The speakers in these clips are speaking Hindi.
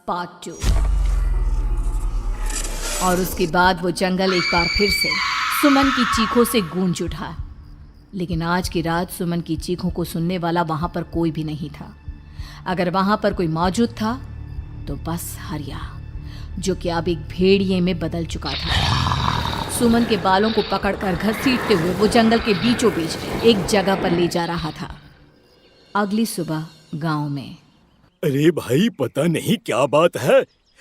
पार्ट 2। और उसके बाद वो जंगल एक बार फिर से सुमन की चीखों से गूंज उठा। लेकिन आज की रात सुमन की चीखों को सुनने वाला वहां पर कोई भी नहीं था। अगर वहां पर कोई मौजूद था तो बस हरिया, जो कि अब एक भेड़िए में बदल चुका था। सुमन के बालों को पकड़कर घसीटते हुए वो जंगल के बीचों बीच एक जगह पर ले जा रहा था। अगली सुबह गांव में। अरे भाई, पता नहीं क्या बात है,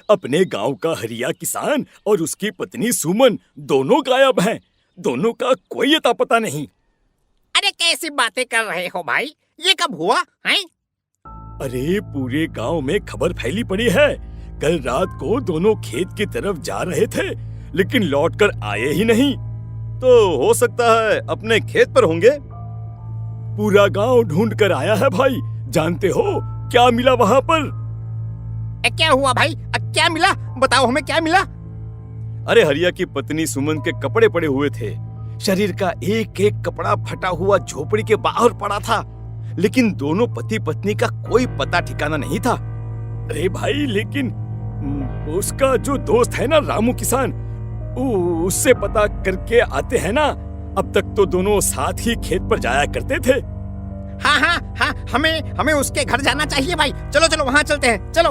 अपने गांव का हरिया किसान और उसकी पत्नी सुमन दोनों गायब हैं। दोनों का कोई अता पता नहीं। अरे कैसी बातें कर रहे हो भाई, ये कब हुआ है? अरे पूरे गांव में खबर फैली पड़ी है। कल रात को दोनों खेत की तरफ जा रहे थे, लेकिन लौटकर आए ही नहीं। तो हो सकता है अपने खेत पर होंगे। पूरा गांव ढूंढ कर आया है भाई। जानते हो क्या मिला वहां पर? क्या हुआ भाई? क्या मिला? बताओ हमें क्या मिला? अरे हरिया की पत्नी सुमन के कपड़े पड़े हुए थे। शरीर का एक एक कपड़ा फटा हुआ झोपड़ी के बाहर पड़ा था, लेकिन दोनों पति पत्नी का कोई पता ठिकाना नहीं था। अरे भाई, लेकिन उसका जो दोस्त है ना रामू किसान, उससे पता करके आते हैं ना। अब तक तो दोनों साथ ही खेत पर जाया करते थे। हाँ, हमें उसके घर जाना चाहिए भाई। चलो वहाँ चलते हैं, चलो।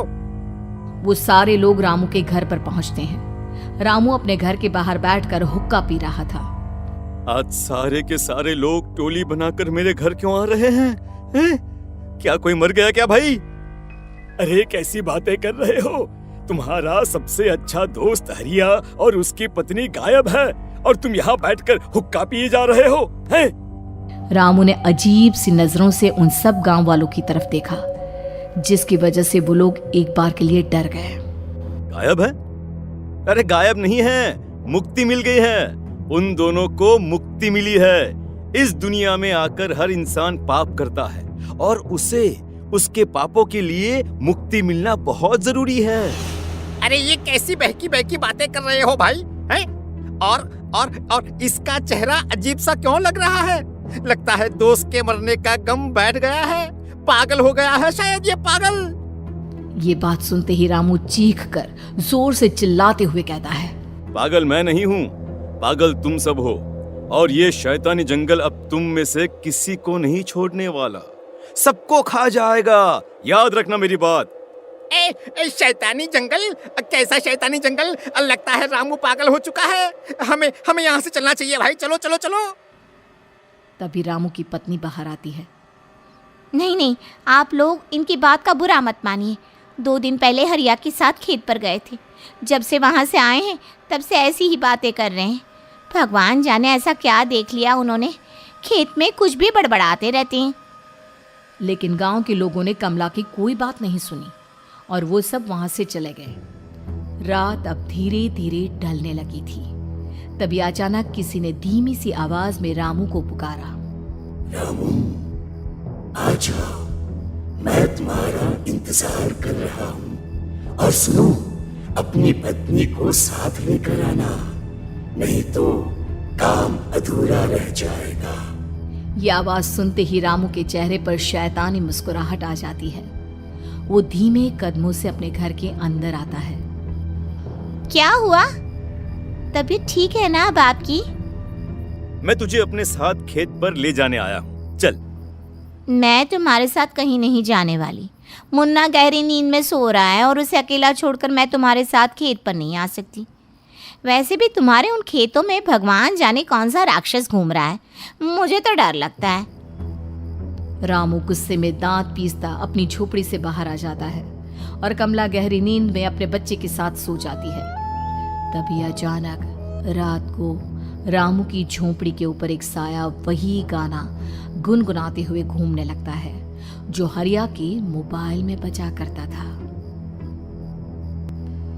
वो सारे लोग रामू के घर पर पहुंचते हैं। रामू अपने घर के बाहर बैठकर हुक्का पी रहा था। आज सारे के सारे लोग टोली बनाकर मेरे घर क्यों आ रहे हैं? क्या कोई मर गया क्या भाई? अरे कैसी बातें कर रहे हो? तुम्हारा सबसे अच्छा दोस्त हरिया और उसकी पत्नी गायब है और तुम यहाँ बैठकर हुक्का पिए जा रहे हो हैं? रामू ने अजीब सी नजरों से उन सब गांव वालों की तरफ देखा, जिसकी वजह से वो लोग एक बार के लिए डर गए। गायब है? अरे गायब नहीं है, मुक्ति मिल गई है। उन दोनों को मुक्ति मिली है। इस दुनिया में आकर हर इंसान पाप करता है और उसे उसके पापों के लिए मुक्ति मिलना बहुत जरूरी है। अरे ये कैसी बहकी बहकी बातें कर रहे हो भाई हैं? और इसका चेहरा अजीब सा क्यों लग रहा है? लगता है दोस्त के मरने का गम बैठ गया है। पागल हो गया है शायद ये पागल। ये बात सुनते ही रामू चीख कर जोर से चिल्लाते हुए कहता है, पागल मैं नहीं हूँ, पागल तुम सब हो। और ये शैतानी जंगल अब तुम में से किसी को नहीं छोड़ने वाला, सबको खा जाएगा। याद रखना मेरी बात। शैतानी जंगल? कैसा शैतानी जंगल? लगता है रामू पागल हो चुका है। हमें यहाँ से चलना चाहिए भाई। चलो। तभी रामू की पत्नी बाहर आती है। नहीं, आप लोग इनकी बात का बुरा मत मानिए। 2 दिन पहले हरिया के साथ खेत पर गए थे। जब से वहाँ से आए हैं तब से ऐसी ही बातें कर रहे हैं। भगवान जाने ऐसा क्या देख लिया उन्होंने, खेत में कुछ भी बड़बड़ाते रहते हैं। लेकिन गांव के लोगों ने कमला की कोई बात नहीं सुनी और वो सब वहां से चले गए। रात अब धीरे धीरे ढलने लगी थी। तभी अचानक किसी ने धीमी सी आवाज में रामू को पुकारा। रामू, आ जाओ, मैं तुम्हारा इंतजार कर रहा हूँ। और सुनो, अपनी पत्नी को साथ लेकर आना, नहीं तो काम अधूरा रह जाएगा। ये आवाज सुनते ही रामू के चेहरे पर शैतानी मुस्कुराहट आ जाती है। वो धीमे कदमों से अपने घर के अंदर आता है। क्या हुआ? तबीयत ठीक है ना अब आपकी? मैं तुझे अपने साथ खेत पर ले जाने आया हूँ, चल। मैं तुम्हारे साथ कहीं नहीं जाने वाली। मुन्ना गहरी नींद में सो रहा है और उसे अकेला छोड़कर मैं तुम्हारे साथ खेत पर नहीं आ सकती। वैसे भी तुम्हारे उन खेतों में भगवान जाने कौन सा राक्षस घूम रहा है, मुझे तो डर लगता है। रामू गुस्से में दांत पीसता अपनी झोपड़ी से बाहर आ जाता है और कमला गहरी नींद में अपने बच्चे के साथ सो जाती है। तभी अचानक रात को रामू की झोपड़ी के ऊपर एक साया वही गाना गुनगुनाते हुए घूमने लगता है जो हरिया के मोबाइल में बजा करता था।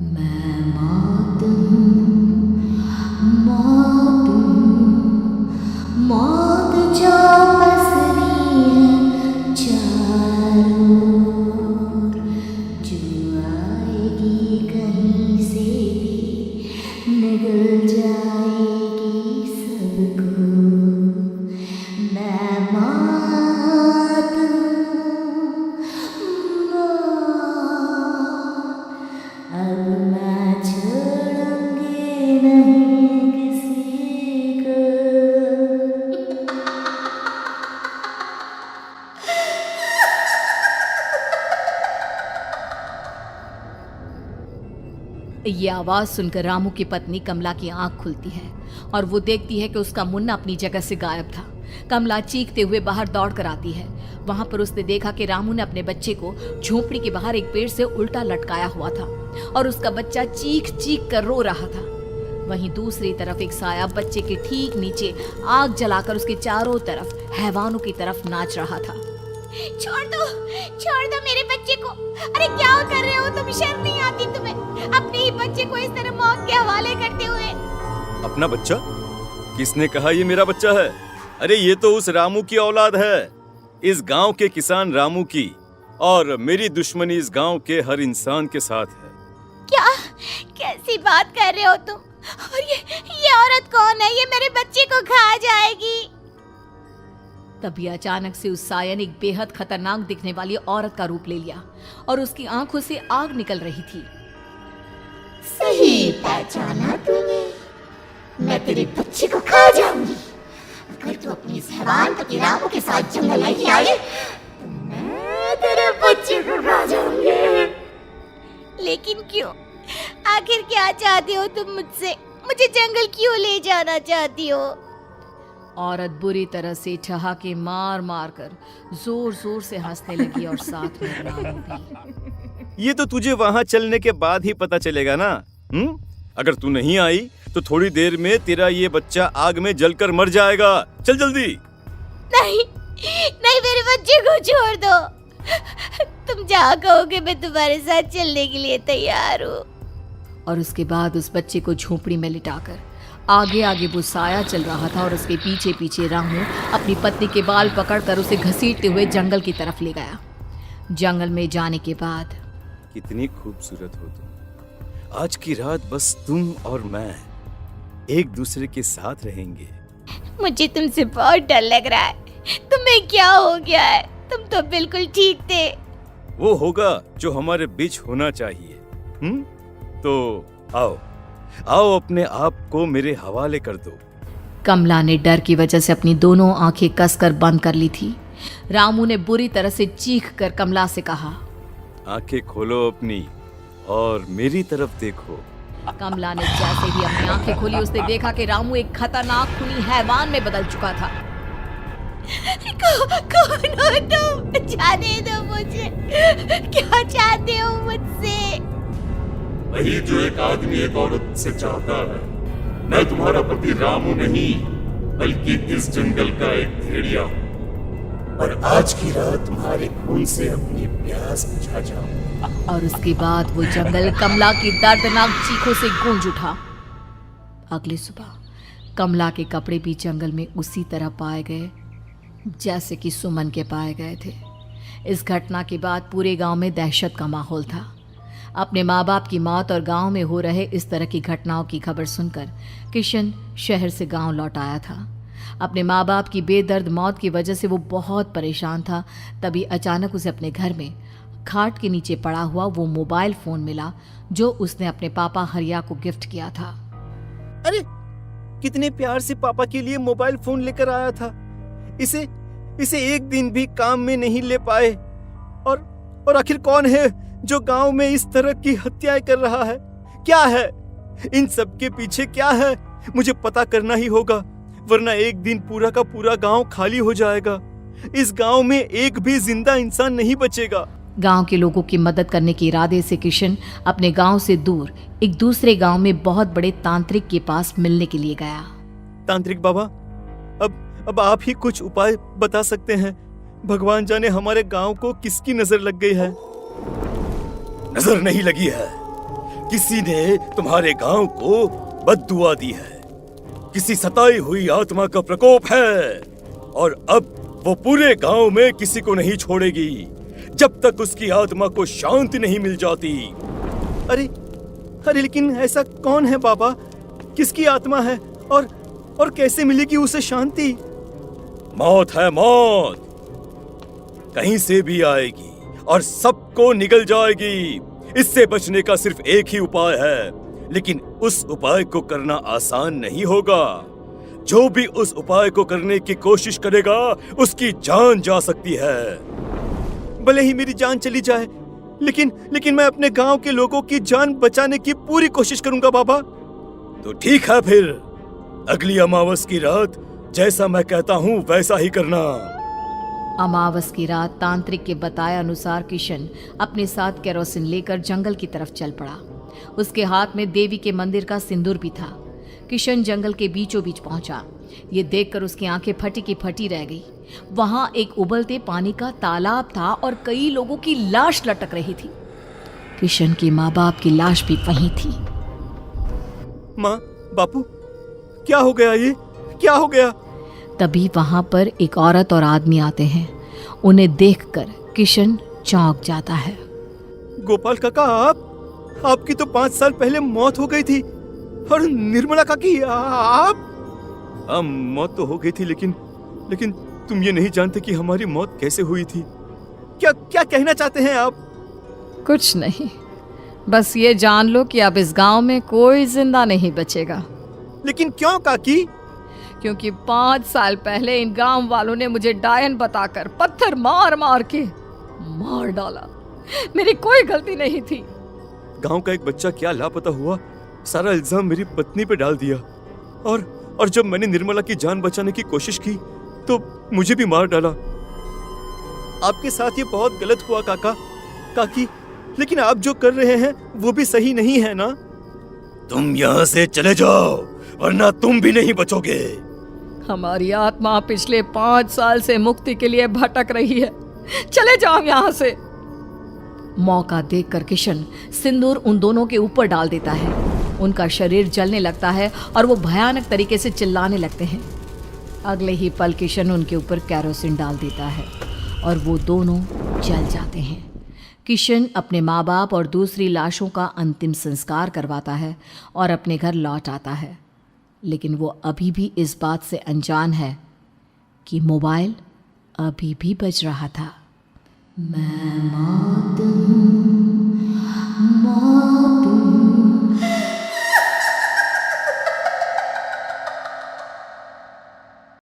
मैं मौत जो पसरी है चारों ओर, जो आएगी कहीं से भी निगल जाएगी सबको। मैं मौत ये आवाज सुनकर रामू की पत्नी कमला की आंख खुलती है और वो देखती है कि उसका मुन्ना अपनी जगह से गायब था। कमला चीखते हुए बाहर दौड़ कर आती है। वहां पर उसने देखा कि रामू ने अपने बच्चे को झोपड़ी के बाहर एक पेड़ से उल्टा लटकाया हुआ था और उसका बच्चा चीख चीख कर रो रहा था। वहीं दूसरी तरफ एक साया बच्चे के ठीक नीचे आग जलाकर उसके चारों तरफ हैवानों की तरफ नाच रहा था। छोड़ दो मेरे बच्चे को। अरे क्या कर रहे हो तुम? शर्म नहीं आती तुम्हें अपने ही बच्चे को इस तरह मौत के हवाले करते हुए? अपना बच्चा? किसने कहा ये मेरा बच्चा है? अरे ये तो उस रामू की औलाद है, इस गांव के किसान रामू की, और मेरी दुश्मनी इस गांव के हर इंसान के साथ है। क्या कैसी बात कर रहे हो तुम? और ये औरत कौन है? ये मेरे बच्चे को खा जाएगी। तभी अचानक से उस साया ने एक बेहद खतरनाक दिखने वाली औरत का रूप ले लिया और उसकी आंखों से आग निकल रही थी। सही पहचाना तूने, मैं तेरे बच्चे को खा जाऊंगी। अगर तू अपनी इस हैवान पति रामू के साथ जंगल नहीं आई तो मैं तेरे बच्चे को खा जाऊंगी। लेकिन क्यों? आखिर क्या चाहते हो तुम मुझसे? मुझे जंगल क्यों ले जाना चाहती हो? औरत बुरी तरह से ठहाके मार मार कर जोर जोर से हंसने लगी और साथ में रामू भी। ये तो तुझे वहां चलने के बाद ही पता चलेगा ना। अगर तू नहीं आई तो थोड़ी देर में तेरा ये बच्चा आग में जलकर मर जाएगा। चल जल्दी। नहीं नहीं, मेरे बच्चे को छोड़ दो। तुम जहाँ कहोगे मैं तुम्हारे साथ चलने के लिए तैयार हूँ। और उसके बाद उस बच्चे को झोपड़ी में लिटाकर आगे आगे वो साया चल रहा था और उसके पीछे पीछे रामू अपनी पत्नी के बाल पकड़कर उसे घसीटते हुए जंगल की तरफ ले गया। जंगल में जाने के बाद, कितनी खूबसूरत हो तुम। आज की रात बस तुम और मैं एक दूसरे के साथ रहेंगे। मुझे तुमसे बहुत डर लग रहा है। तुम्हें क्या हो गया है? तुम तो बिल्कुल ठीक थे। वो होगा जो हमारे बीच होना चाहिए। तो आओ आओ, अपने आप को मेरे हवाले कर दो। कमला ने डर की वजह से अपनी दोनों आंखें कसकर बंद कर ली थी। रामू ने बुरी तरह से चीख कर कमला से कहा, आंखें खोलो अपनी और मेरी तरफ देखो। कमला ने जैसे ही अपनी आंखें खोली उसने देखा कि रामू एक खतरनाक खूनी हैवान में बदल चुका था। कौन हो तुम? जाने दो मुझे। क्या चाहते हो मुझसे? वही जो एक आदमी एक औरत से चाहता है। मैं तुम्हारा पति रामू नहीं, बल्कि इस जंगल का एक भेड़िया हूँ, और आज की रात तुम्हारे खून से अपनी प्यास बुझा जाऊं। और उसके बाद वो जंगल कमला की दर्दनाक चीखों से गूंज उठा। अगली सुबह कमला के कपड़े भी जंगल में उसी तरह पाए गए जैसे कि सुमन के पाए गए थे। इस घटना के बाद पूरे गांव में दहशत का माहौल था। अपने माँ बाप की मौत और गांव में हो रहे इस तरह की घटनाओं की खबर सुनकर किशन शहर से गांव लौट आया था। अपने माँ बाप की बेदर्द मौत की वजह से वो बहुत परेशान था। तभी अचानक उसे अपने घर में खाट के नीचे पड़ा हुआ वो मोबाइल फोन मिला जो उसने अपने पापा हरिया को गिफ्ट किया था। अरे कितने प्यार से पापा के लिए मोबाइल फोन लेकर आया था। इसे एक दिन भी काम में नहीं ले पाए। और आखिर कौन है जो गांव में इस तरह की हत्याएं कर रहा है? क्या है इन सब के पीछे? क्या है? मुझे पता करना ही होगा, वरना एक दिन पूरा का पूरा गांव खाली हो जाएगा। इस गांव में एक भी जिंदा इंसान नहीं बचेगा। गांव के लोगों की मदद करने के इरादे से किशन अपने गांव से दूर एक दूसरे गांव में बहुत बड़े तांत्रिक के पास मिलने के लिए गया। तांत्रिक बाबा, अब आप ही कुछ उपाय बता सकते हैं। भगवान जाने हमारे गांव को किसकी नजर लग गई है। नजर नहीं लगी है, किसी ने तुम्हारे गांव को बद्दुआ दी है। किसी सताई हुई आत्मा का प्रकोप है और अब वो पूरे गांव में किसी को नहीं छोड़ेगी जब तक उसकी आत्मा को शांति नहीं मिल जाती। अरे लेकिन ऐसा कौन है बाबा? किसकी आत्मा है और कैसे मिलेगी उसे शांति? मौत है, मौत कहीं से भी आएगी और सबको निगल जाएगी। इससे बचने का सिर्फ एक ही उपाय है, लेकिन उस उपाय को करना आसान नहीं होगा। जो भी उस उपाय को करने की कोशिश करेगा उसकी जान जा सकती है। भले ही मेरी जान चली जाए, लेकिन मैं अपने गांव के लोगों की जान बचाने की पूरी कोशिश करूंगा बाबा। तो ठीक है फिर, अगली अमावस की रात जैसा मैं कहता हूँ वैसा ही करना। अमावस की रात तांत्रिक के बताए अनुसार किशन अपने साथ केरोसिन लेकर जंगल की तरफ चल पड़ा। उसके हाथ में देवी के मंदिर का सिंदूर भी था। किशन जंगल के बीचों बीच पहुंचा। ये देखकर उसकी आंखें फटी की फटी रह गई। वहां एक उबलते पानी का तालाब था और कई लोगों की लाश लटक रही थी। किशन के माँ बाप की लाश भी वहीं थी। माँ, बापू, क्या हो गया? ये क्या हो गया? तभी वहां पर एक औरत और आदमी आते हैं। उन्हें देखकर किशन चौंक जाता है। गोपाल काका, आपकी तो 5 साल पहले मौत हो गई थी। और निर्मला काकी, आप? मौत तो हो गई थी, लेकिन तुम ये नहीं जानते कि हमारी मौत कैसे हुई थी। क्या कहना चाहते हैं आप? कुछ नहीं, बस ये जान लो कि अब इस गांव में कोई जिंदा नहीं बचेगा। लेकिन क्यों काकी? क्योंकि 5 साल पहले इन गांव वालों ने मुझे डायन बताकर पत्थर मार मार के मार डाला। मेरी कोई गलती नहीं थी। गांव का एक बच्चा क्या लापता हुआ, सारा इल्जाम मेरी पत्नी पे डाल दिया। और जब मैंने निर्मला की जान बचाने की कोशिश की तो मुझे भी मार डाला। आपके साथ ये बहुत गलत हुआ काकी, लेकिन आप जो कर रहे हैं वो भी सही नहीं है ना? तुम यहाँ से चले जाओ वरना तुम भी नहीं बचोगे। हमारी आत्मा पिछले 5 साल से मुक्ति के लिए भटक रही है। चले जाओ यहाँ से। मौका देखकर किशन सिंदूर उन दोनों के ऊपर डाल देता है। उनका शरीर जलने लगता है और वो भयानक तरीके से चिल्लाने लगते हैं। अगले ही पल किशन उनके ऊपर केरोसिन डाल देता है और वो दोनों जल जाते हैं। किशन अपने माँ बाप और दूसरी लाशों का अंतिम संस्कार करवाता है और अपने घर लौट आता है। लेकिन वो अभी भी इस बात से अनजान है कि मोबाइल अभी भी बज रहा था। मैं